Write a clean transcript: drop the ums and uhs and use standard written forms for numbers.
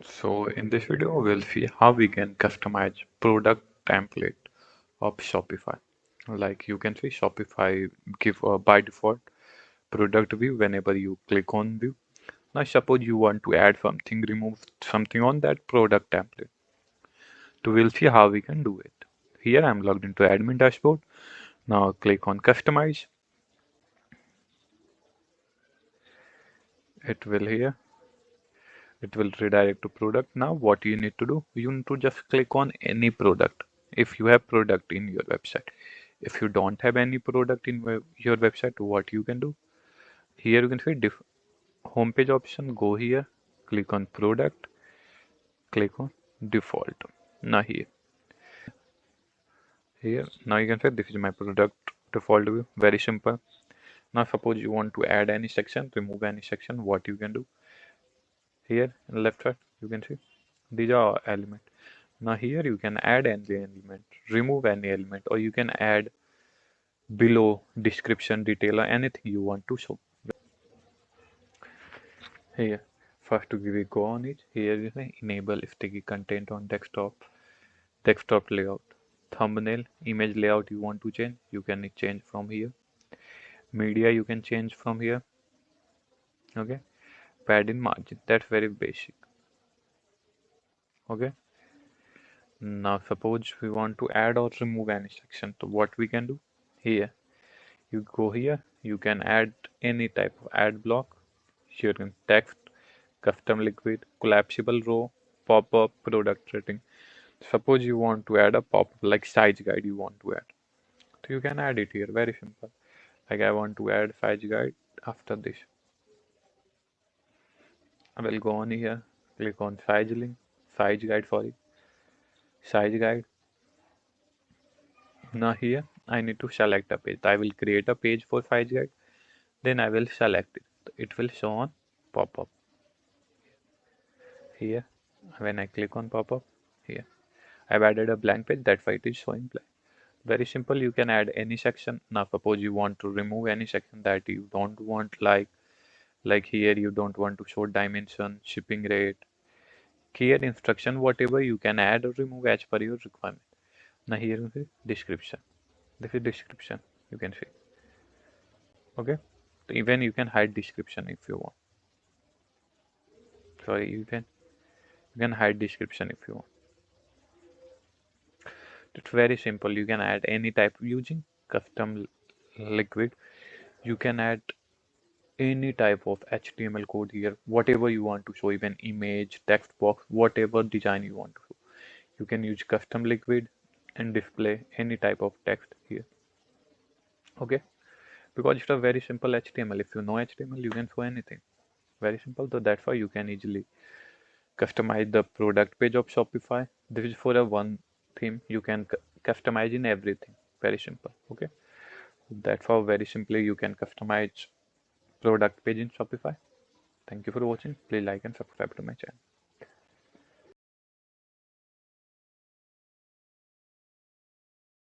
So in this video, we'll see how we can customize product template of Shopify. Like you can see Shopify give a by default product view whenever you click on view. Now suppose you want to add something, remove something on that product template. So we'll see how we can do it. Here I'm logged into admin dashboard. Now click on customize. It will here. It will redirect to product. Now what you need to do, you need to just click on any product if you have product in your website. If you don't have any product in your website, what you can do, here you can see homepage option, go here, click on product, click on default. Now here now you can say this is my product default view, very simple. Now suppose you want to add any section, remove any section, what you can do, here in left side you can see these are element. Now here you can add any element, remove any element, or you can add below description, detail, or anything you want to show. Here, first we go on it. Here you can enable sticky content on desktop, desktop layout, thumbnail, image layout you want to change, you can change from here. Media you can change from here. Okay, padding margin, that's very basic. Okay, now suppose we want to add or remove any section, so what we can do, here you go here, you can add any type of ad block. Here you can text, custom liquid, collapsible row, pop-up, product rating. Suppose you want to add a pop-up like size guide you want to add, so you can add it here, very simple. Like I want to add size guide. After this I will go on here, click on size link, size guide, sorry, size guide. Now here I need to select a page. I will create a page for size guide, then I will select it. It will show on pop-up here. When I click on pop-up here, I've added a blank page, that's why it is showing blank. Very simple, you can add any section. Now suppose you want to remove any section that you don't want, like here you don't want to show dimension, shipping rate, clear instruction, whatever you can add or remove as per your requirement. Now here you see description. This is description, you can see. Okay, so even you can hide description if you want. Sorry, you can hide description if you want. It's very simple. You can add any type using custom liquid. You can add any type of HTML code here, whatever you want to show, even image, text box, whatever design you want to show. You can use custom liquid and display any type of text here. Okay, because it's a very simple HTML. If you know HTML, you can show anything. Very simple. So that's why you can easily customize the product page of Shopify. This is for a one theme. You can customize in everything. Very simple. Okay, that's how very simply you can customize product page in Shopify. Thank you for watching. Please like and subscribe to my channel.